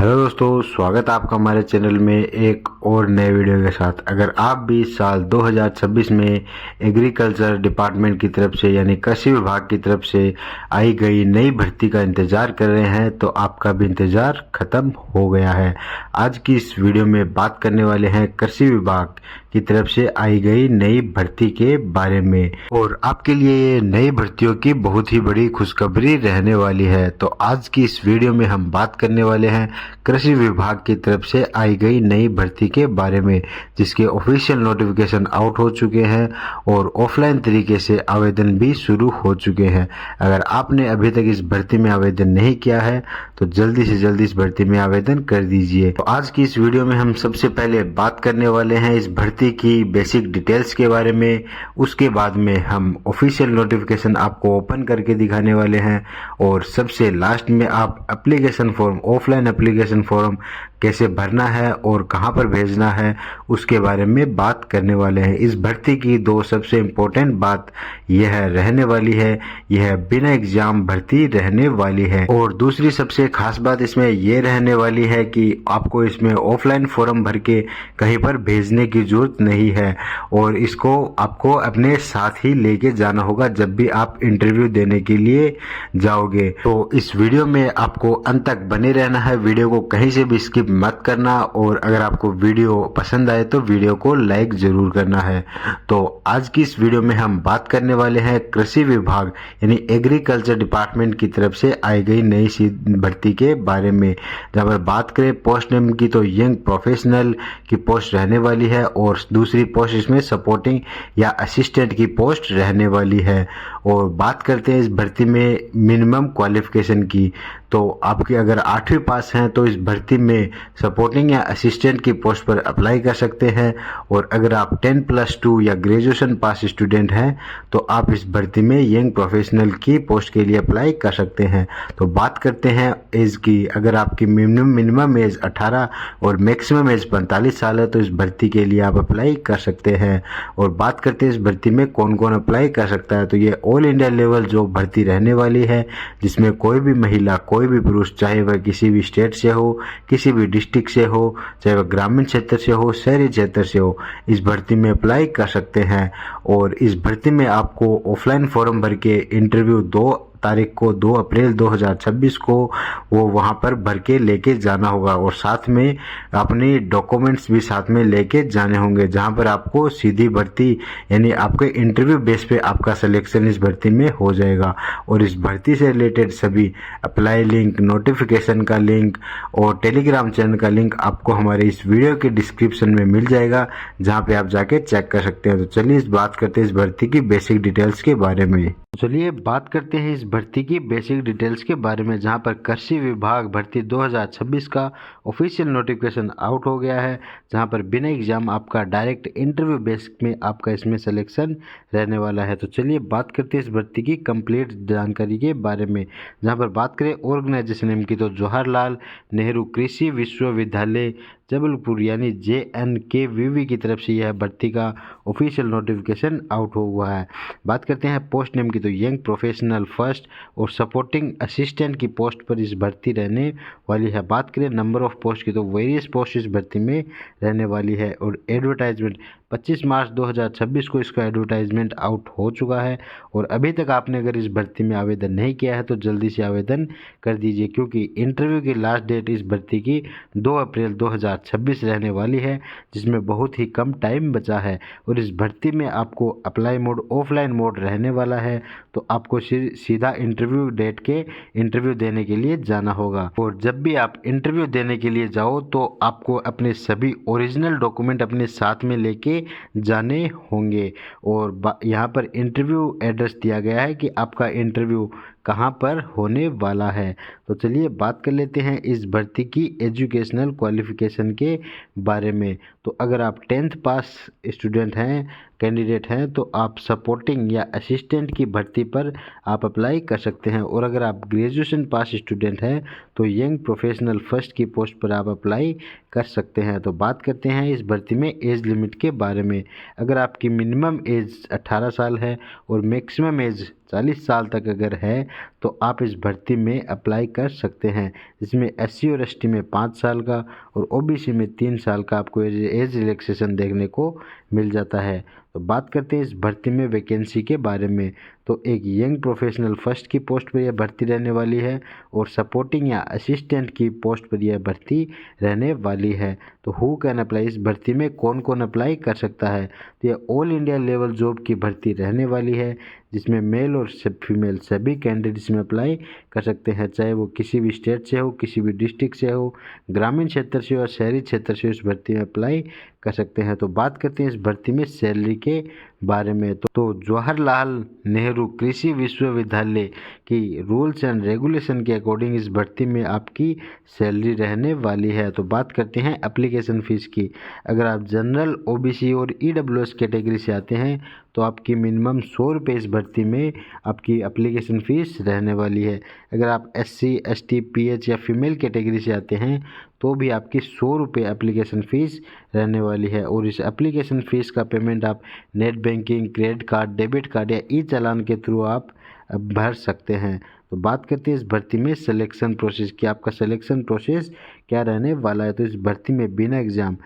Hello दोस्तों, स्वागत है आपका हमारे चैनल में एक और नए वीडियो के साथ। अगर आप भी साल 2026 में एग्रीकल्चर डिपार्टमेंट की तरफ से यानी कृषि विभाग की तरफ से आई गई नई भर्ती का इंतज़ार कर रहे हैं तो आपका भी इंतज़ार ख़त्म हो गया है। आज की इस वीडियो में बात करने वाले हैं कृषि विभाग की तरफ से आई गई नई भर्ती के बारे में, और आपके लिए ये नई भर्तियों की बहुत ही बड़ी खुशखबरी रहने वाली है। तो आज की इस वीडियो में हम बात करने वाले हैं कृषि विभाग की तरफ से आई गई नई भर्ती के बारे में, जिसके ऑफिशियल नोटिफिकेशन आउट हो चुके हैं और ऑफलाइन तरीके से आवेदन भी शुरू हो चुके हैं। अगर आपने अभी तक इस भर्ती में आवेदन नहीं किया है तो जल्दी से जल्दी इस भर्ती में आवेदन कर दीजिए। तो आज की इस वीडियो में हम सबसे पहले बात करने वाले हैं इस भर्ती की बेसिक डिटेल्स के बारे में। उसके बाद में हम ऑफिशियल नोटिफिकेशन आपको ओपन करके दिखाने वाले हैं, और सबसे लास्ट में आप application form, offline application form कैसे भरना है और कहां पर भेजना है उसके बारे में बात करने वाले हैं। इस भर्ती की दो सबसे इम्पोर्टेंट बात यह रहने वाली है, यह बिना एग्जाम भर्ती रहने वाली है। और दूसरी सबसे खास बात इसमें यह रहने वाली है कि आपको इसमें ऑफलाइन फॉर्म भर के कहीं पर भेजने की जरूरत नहीं है, और इसको आपको अपने साथ ही लेके जाना होगा जब भी आप इंटरव्यू देने के लिए जाओगे। तो इस वीडियो में आपको अंत तक बने रहना है, वीडियो को कहीं से भी स्किप मत करना, और अगर आपको वीडियो पसंद आए तो वीडियो को लाइक जरूर करना है। तो आज की इस वीडियो में हम बात करने वाले हैं कृषि विभाग यानी एग्रीकल्चर डिपार्टमेंट की तरफ से आई गई नई भर्ती के बारे में। जहाँ पर बात करें पोस्ट नेम की तो यंग प्रोफेशनल की पोस्ट रहने वाली है, और दूसरी पोस्ट इसमें सपोर्टिंग या असिस्टेंट की पोस्ट रहने वाली है। और बात करते हैं इस भर्ती में मिनिमम क्वालिफिकेशन की, तो आपकी अगर 8वीं पास हैं तो इस भर्ती में सपोर्टिंग या असिस्टेंट की पोस्ट पर अप्लाई कर सकते हैं, और अगर आप 10+2 या ग्रेजुएशन पास स्टूडेंट हैं तो आप इस भर्ती में यंग प्रोफेशनल की पोस्ट के लिए अप्लाई कर सकते हैं। तो बात करते हैं एज की। अगर आपकी मिनिमम एज 18 और मैक्सिमम एज 45 साल है तो इस भर्ती के लिए आप अप्लाई कर सकते हैं। और बात करते हैं इस भर्ती में कौन कौन अप्लाई कर सकता है, तो ये ऑल इंडिया लेवल जॉब भर्ती रहने वाली है, जिसमें कोई भी महिला, कोई भी पुरुष, चाहे वह किसी भी स्टेट से हो, किसी भी डिस्ट्रिक्ट से हो, चाहे वह ग्रामीण क्षेत्र से हो, शहरी क्षेत्र से हो, इस भर्ती में अप्लाई कर सकते हैं। और इस भर्ती में आपको ऑफलाइन फॉर्म भर के इंटरव्यू 2 अप्रैल 2026 को वो वहाँ पर भर के लेके जाना होगा, और साथ में अपनी डॉक्यूमेंट्स भी साथ में लेके जाने होंगे, जहाँ पर आपको सीधी भर्ती यानी आपके इंटरव्यू बेस पे आपका सिलेक्शन इस भर्ती में हो जाएगा। और इस भर्ती से रिलेटेड सभी अप्लाई लिंक, नोटिफिकेशन का लिंक और टेलीग्राम चैनल का लिंक आपको हमारे इस वीडियो के डिस्क्रिप्शन में मिल जाएगा, जहाँ पे आप जाके चेक कर सकते हैं। तो चलिए इस बात करते हैं इस भर्ती की बेसिक डिटेल्स के बारे में। चलिए बात करते हैं इस भर्ती की बेसिक डिटेल्स के बारे में, जहां पर कृषि विभाग भर्ती 2026 का ऑफिशियल नोटिफिकेशन आउट हो गया है, जहां पर बिना एग्जाम आपका डायरेक्ट इंटरव्यू बेस में आपका इसमें सिलेक्शन रहने वाला है। तो चलिए बात करते हैं इस भर्ती की कंप्लीट जानकारी के बारे में। जहां पर बात करें ऑर्गेनाइजेशन नेम की तो जवाहरलाल नेहरू कृषि विश्वविद्यालय जबलपुर यानी JNKVV की तरफ से यह भर्ती का ऑफिशियल नोटिफिकेशन आउट हुआ है। बात करते हैं पोस्ट नेम की तो यंग प्रोफेशनल फर्स्ट और सपोर्टिंग असिस्टेंट की पोस्ट पर इस भर्ती रहने वाली है। बात करें नंबर ऑफ पोस्ट की तो वेरियस पोस्ट इस भर्ती में रहने वाली है। और एडवर्टाइजमेंट 25 मार्च 2026 को इसका एडवर्टाइजमेंट आउट हो चुका है, और अभी तक आपने अगर इस भर्ती में आवेदन नहीं किया है तो जल्दी से आवेदन कर दीजिए, क्योंकि इंटरव्यू की लास्ट डेट इस भर्ती की 2 अप्रैल 2026 रहने वाली है, जिसमें बहुत ही कम टाइम बचा है। और इस भर्ती में आपको अप्लाई मोड ऑफलाइन मोड रहने वाला है, तो आपको सीधा इंटरव्यू डेट के इंटरव्यू देने के लिए जाना होगा। और जब भी आप इंटरव्यू देने के लिए जाओ तो आपको अपने सभी ओरिजिनल डॉक्यूमेंट अपने साथ में लेके जाने होंगे। और यहाँ पर इंटरव्यू एड्रेस दिया गया है कि आपका इंटरव्यू कहाँ पर होने वाला है। तो चलिए बात कर लेते हैं इस भर्ती की एजुकेशनल क्वालिफिकेशन के बारे में। तो अगर आप 10th पास स्टूडेंट हैं, कैंडिडेट हैं, तो आप सपोर्टिंग या असिस्टेंट की भर्ती पर आप अप्लाई कर सकते हैं। और अगर आप ग्रेजुएशन पास स्टूडेंट हैं तो यंग प्रोफेशनल फर्स्ट की पोस्ट पर आप अप्लाई कर सकते हैं। तो बात करते हैं इस भर्ती में एज लिमिट के बारे में। अगर आपकी मिनिमम एज 18 साल है और मैक्सिमम एज 40 साल तक अगर है तो आप इस भर्ती में अप्लाई कर सकते हैं, जिसमें SC और ST में 5 साल का और OBC में 3 साल का आपको एज रिलैक्सेशन देखने को मिल जाता है। तो बात करते हैं इस भर्ती में वैकेंसी के बारे में। तो एक यंग प्रोफेशनल फर्स्ट की पोस्ट पर यह भर्ती रहने वाली है और सपोर्टिंग या असिस्टेंट की पोस्ट पर यह भर्ती रहने वाली है। तो हु कैन अप्लाई, इस भर्ती में कौन कौन अप्लाई कर सकता है? तो यह ऑल इंडिया लेवल जॉब की भर्ती रहने वाली है, जिसमें मेल और फीमेल सभी कैंडिडेट्स में अप्लाई कर सकते हैं, चाहे वो किसी भी स्टेट से हो, किसी भी डिस्ट्रिक्ट से हो, ग्रामीण क्षेत्र से और शहरी क्षेत्र से इस भर्ती में अप्लाई कर सकते हैं। तो बात करते हैं इस भर्ती में सैलरी के बारे में। तो जवाहरलाल नेहरू कृषि विश्वविद्यालय की रूल्स एंड रेगुलेशन के अकॉर्डिंग इस भर्ती में आपकी सैलरी रहने वाली है। तो बात करते हैं एप्लीकेशन फ़ीस की। अगर आप जनरल, OBC और EWS कैटेगरी से आते हैं तो आपकी मिनिमम 100 रुपये इस भर्ती में आपकी एप्लीकेशन फ़ीस रहने वाली है। अगर आप SC, ST, PH या फीमेल कैटेगरी से आते हैं तो भी आपकी 100 रुपये एप्लीकेशन फ़ीस रहने वाली है और इस एप्लीकेशन फ़ीस का पेमेंट आप net banking, credit card, debit card या ई-चालान के थ्रू आप भर सकते हैं। तो बात करते हैं इस भर्ती में सिलेक्शन प्रोसेस की। आपका सिलेक्शन प्रोसेस क्या रहने वाला है? तो इस भर्ती में बिना एग्ज़ाम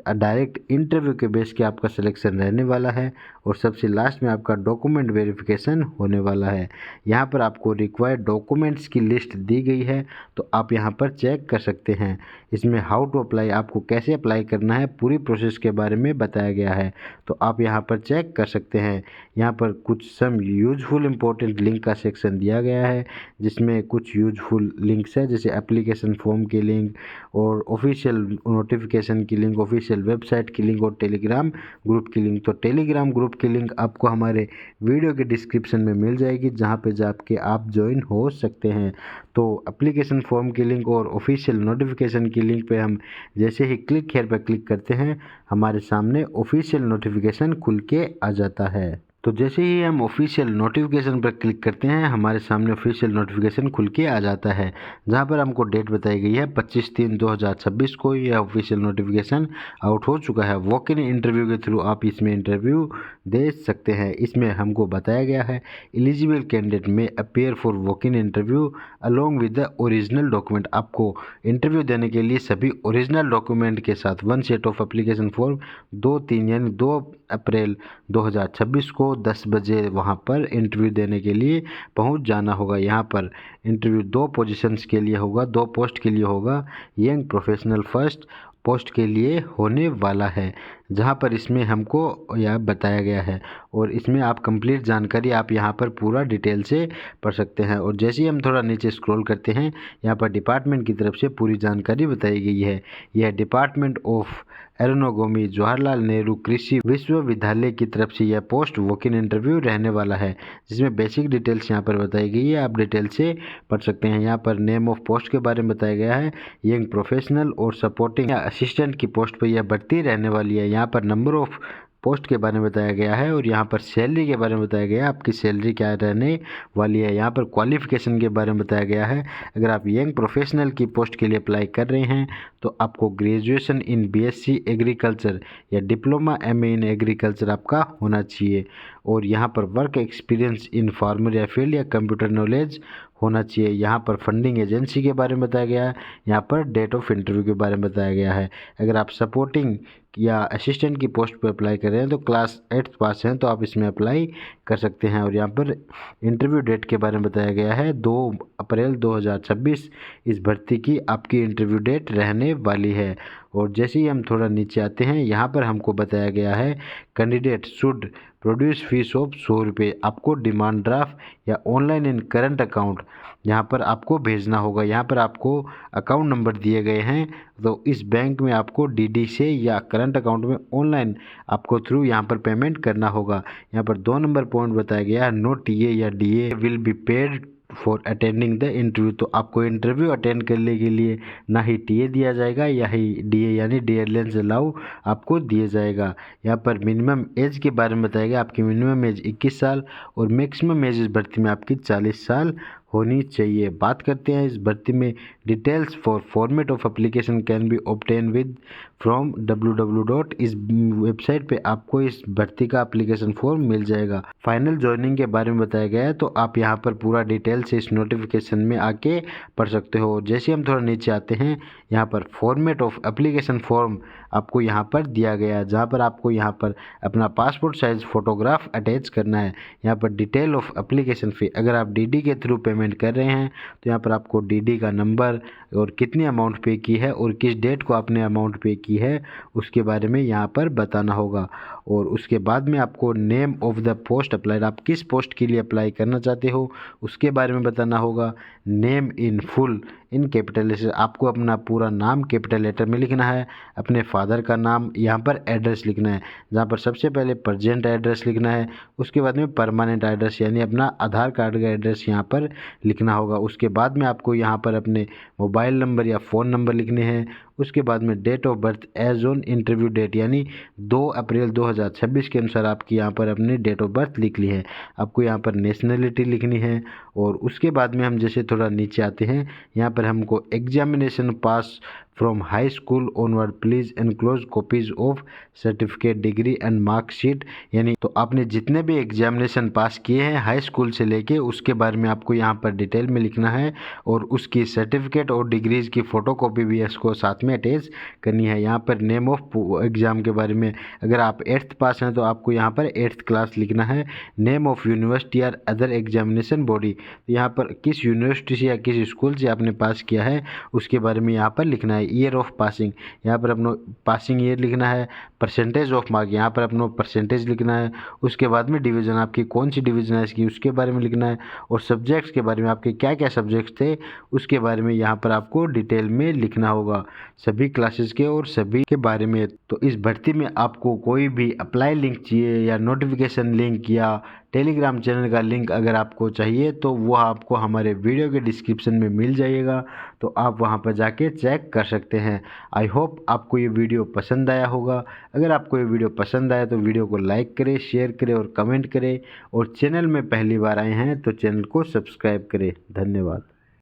डायरेक्ट इंटरव्यू के बेस के आपका सिलेक्शन रहने वाला है और सबसे लास्ट में आपका डॉक्यूमेंट वेरिफिकेशन होने वाला है। यहाँ पर आपको रिक्वायर्ड डॉक्यूमेंट्स की लिस्ट दी गई है, तो आप यहाँ पर चेक कर सकते हैं। इसमें हाउ टू अप्लाई, आपको कैसे अप्लाई करना है, पूरी प्रोसेस के बारे में बताया गया है, तो आप यहाँ पर चेक कर सकते हैं। यहाँ पर कुछ सम यूजफुल इंपॉर्टेंट लिंक का सेक्शन दिया गया है, जिसमें कुछ यूजफुल लिंक्स है, जैसे एप्लीकेशन फॉर्म की लिंक और ऑफिशियल नोटिफिकेशन की लिंक, ऑफिशियल वेबसाइट की लिंक और टेलीग्राम ग्रुप की लिंक। तो टेलीग्राम ग्रुप की लिंक आपको हमारे वीडियो के डिस्क्रिप्शन में मिल जाएगी, जहाँ पे जाके आप ज्वाइन हो सकते हैं। तो एप्लीकेशन फॉर्म की लिंक और ऑफिशियल नोटिफिकेशन की लिंक पे हम जैसे ही क्लिक हेयर पर क्लिक करते हैं, हमारे सामने ऑफिशियल नोटिफिकेशन खुल के आ जाता है। तो जैसे ही हम ऑफिशियल नोटिफिकेशन पर क्लिक करते हैं, हमारे सामने ऑफिशियल नोटिफिकेशन खुल के आ जाता है, जहां पर हमको डेट बताई गई है 25/3/2026 को यह ऑफिशियल नोटिफिकेशन आउट हो चुका है। वॉक इन इंटरव्यू के थ्रू आप इसमें इंटरव्यू दे सकते हैं। इसमें हमको बताया गया है एलिजिबल कैंडिडेट में appear for walk in interview along with the original document. आपको इंटरव्यू देने के लिए सभी ओरिजिनल डॉक्यूमेंट के साथ 1 सेट ऑफ एप्लीकेशन फॉर्म 2/3 यानी 2 अप्रैल 2026 को 10 बजे वहां पर इंटरव्यू देने के लिए पहुंच जाना होगा। यहाँ पर इंटरव्यू 2 पोजीशंस के लिए होगा, 2 पोस्ट के लिए होगा। यंग प्रोफेशनल फर्स्ट पोस्ट के लिए होने वाला है, जहाँ पर इसमें हमको यह बताया गया है और इसमें आप कंप्लीट जानकारी आप यहाँ पर पूरा डिटेल से पढ़ सकते हैं। और जैसे ही हम थोड़ा नीचे स्क्रॉल करते हैं, यहाँ पर डिपार्टमेंट की तरफ से पूरी जानकारी बताई गई है। यह डिपार्टमेंट ऑफ एरोनोगोमी जवाहरलाल नेहरू कृषि विश्वविद्यालय की तरफ से यह पोस्ट वॉक इन इंटरव्यू रहने वाला है, जिसमें बेसिक डिटेल्स यहाँ पर बताई गई है, आप डिटेल से पढ़ सकते हैं। यहाँ पर नेम ऑफ पोस्ट के बारे में बताया गया है, यंग प्रोफेशनल और सपोर्टिंग या असिस्टेंट की पोस्ट पर यह भर्ती रहने वाली है। यहाँ पर नंबर ऑफ पोस्ट के बारे में बताया गया है और यहाँ पर सैलरी के बारे में बताया गया है, आपकी सैलरी क्या रहने वाली है। यहाँ पर क्वालिफिकेशन के बारे में बताया गया है, अगर आप यंग प्रोफेशनल की पोस्ट के लिए अप्लाई कर रहे हैं तो आपको ग्रेजुएशन इन BSc एग्रीकल्चर या डिप्लोमा MA इन एग्रीकल्चर आपका होना चाहिए और यहाँ पर वर्क एक्सपीरियंस इन फार्मर या फील्ड या कंप्यूटर नॉलेज होना चाहिए। यहाँ पर फंडिंग एजेंसी के बारे में बताया गया है, यहाँ पर डेट ऑफ इंटरव्यू के बारे में बताया गया है। अगर आप सपोर्टिंग या असिस्टेंट की पोस्ट पर अप्लाई कर रहे हैं तो क्लास 8 पास हैं तो आप इसमें अप्लाई कर सकते हैं। और यहाँ पर इंटरव्यू डेट के बारे में बताया गया है 2 अप्रैल 2026 इस भर्ती की आपकी इंटरव्यू डेट रहने वाली है। और जैसे ही हम थोड़ा नीचे आते हैं, यहाँ पर हमको बताया गया है candidate should produce fees of 100 रुपये। आपको डिमांड ड्राफ्ट या ऑनलाइन इन करंट अकाउंट यहाँ पर आपको भेजना होगा। यहाँ पर आपको अकाउंट नंबर दिए गए हैं, तो इस बैंक में आपको DD से या करंट अकाउंट में ऑनलाइन आपको थ्रू यहाँ पर पेमेंट करना होगा। यहाँ पर 2 नंबर पॉइंट बताया गया है, नो TA या DA will be paid for attending the interview. तो आपको इंटरव्यू अटेंड करने के लिए ना ही TA दिया जाएगा या ही DA यानी डियरलेंस अलाउ आपको दिया जाएगा। यहाँ पर मिनिमम एज के बारे में बताया गया, आपकी मिनिमम एज 21 साल और मैक्सिमम एज इस भर्ती में आपकी 40 साल होनी चाहिए। बात करते हैं इस भर्ती में details for format of application can be obtain with from www. इस वेबसाइट पे आपको इस भर्ती का एप्लीकेशन फॉर्म मिल जाएगा। फाइनल ज्वाइनिंग के बारे में बताया गया है, तो आप यहाँ पर पूरा डिटेल से इस नोटिफिकेशन में आके पढ़ सकते हो। जैसे हम थोड़ा नीचे आते हैं, यहाँ पर फॉर्मेट ऑफ एप्लीकेशन फॉर्म आपको यहाँ पर दिया गया है, जहाँ पर आपको यहाँ पर अपना पासपोर्ट साइज फोटोग्राफ अटैच करना है। यहाँ पर डिटेल ऑफ एप्लीकेशन फ़ी, अगर आप डीडी के थ्रू पेमेंट कर रहे हैं तो यहाँ पर आपको डीडी का नंबर और कितनी अमाउंट पे की है और किस डेट को आपने अमाउंट पे की है उसके बारे में यहाँ पर बताना होगा। और उसके बाद में आपको name of the post applied, आप किस पोस्ट के लिए अप्लाई करना चाहते हो उसके बारे में बताना होगा। Name in full in capital letter, आपको अपना पूरा नाम कैपिटल लेटर में लिखना है। अपने फादर का नाम, यहाँ पर एड्रेस लिखना है, जहाँ पर सबसे पहले प्रेजेंट एड्रेस लिखना है, उसके बाद में परमानेंट एड्रेस यानी अपना आधार कार्ड का एड्रेस यहाँ पर लिखना होगा। उसके बाद में आपको यहाँ पर अपने मोबाइल नंबर या फ़ोन नंबर लिखने हैं। उसके बाद में date of birth age on interview date, यानी 2 अप्रैल 2026 के अनुसार आपकी यहाँ पर अपनी डेट ऑफ बर्थ लिख ली है। आपको यहाँ पर नेशनलिटी लिखनी है। और उसके बाद में हम जैसे थोड़ा नीचे आते हैं, यहाँ पर हमको examination pass from high school onward please enclose copies of certificate degree and marksheet, यानी तो आपने जितने भी एग्जामिनेशन पास किए हैं हाई स्कूल से लेके उसके बारे में आपको यहाँ पर डिटेल में लिखना है। और उसकी सर्टिफिकेट और डिग्रीज़ की फ़ोटोकॉपी भी इसको साथ में अटैच करनी है। यहाँ पर नेम ऑफ एग्ज़ाम के बारे में, अगर आप 8th पास हैं तो आपको यहाँ पर 8th क्लास लिखना है। नेम ऑफ यूनिवर्सिटी और अदर एग्जामिनेशन बॉडी, यहाँ पर किस यूनिवर्सिटी से या किस स्कूल से आपने पास किया है उसके बारे में यहाँ पर लिखना है। ईयर ऑफ पासिंग, यहाँ पर अपना पासिंग ईयर लिखना है। परसेंटेज ऑफ मार्क, यहाँ पर अपना परसेंटेज लिखना है। उसके बाद में डिवीज़न, आपकी कौन सी डिवीज़न है इसकी उसके बारे में लिखना है। और सब्जेक्ट्स के बारे में, आपके क्या क्या सब्जेक्ट्स थे उसके बारे में यहाँ पर आपको डिटेल में लिखना होगा, सभी क्लासेस के और सभी के बारे में। तो इस भर्ती में आपको कोई भी अप्लाई लिंक चाहिए या नोटिफिकेशन लिंक या टेलीग्राम चैनल का लिंक अगर आपको चाहिए तो वो आपको हमारे वीडियो के डिस्क्रिप्शन में मिल जाएगा, तो आप वहां पर जाके चेक कर सकते हैं। आई होप आपको ये वीडियो पसंद आया होगा। अगर आपको ये वीडियो पसंद आया तो वीडियो को लाइक करें, शेयर करें और कमेंट करें। और चैनल में पहली बार आए हैं तो चैनल को सब्सक्राइब करें। धन्यवाद।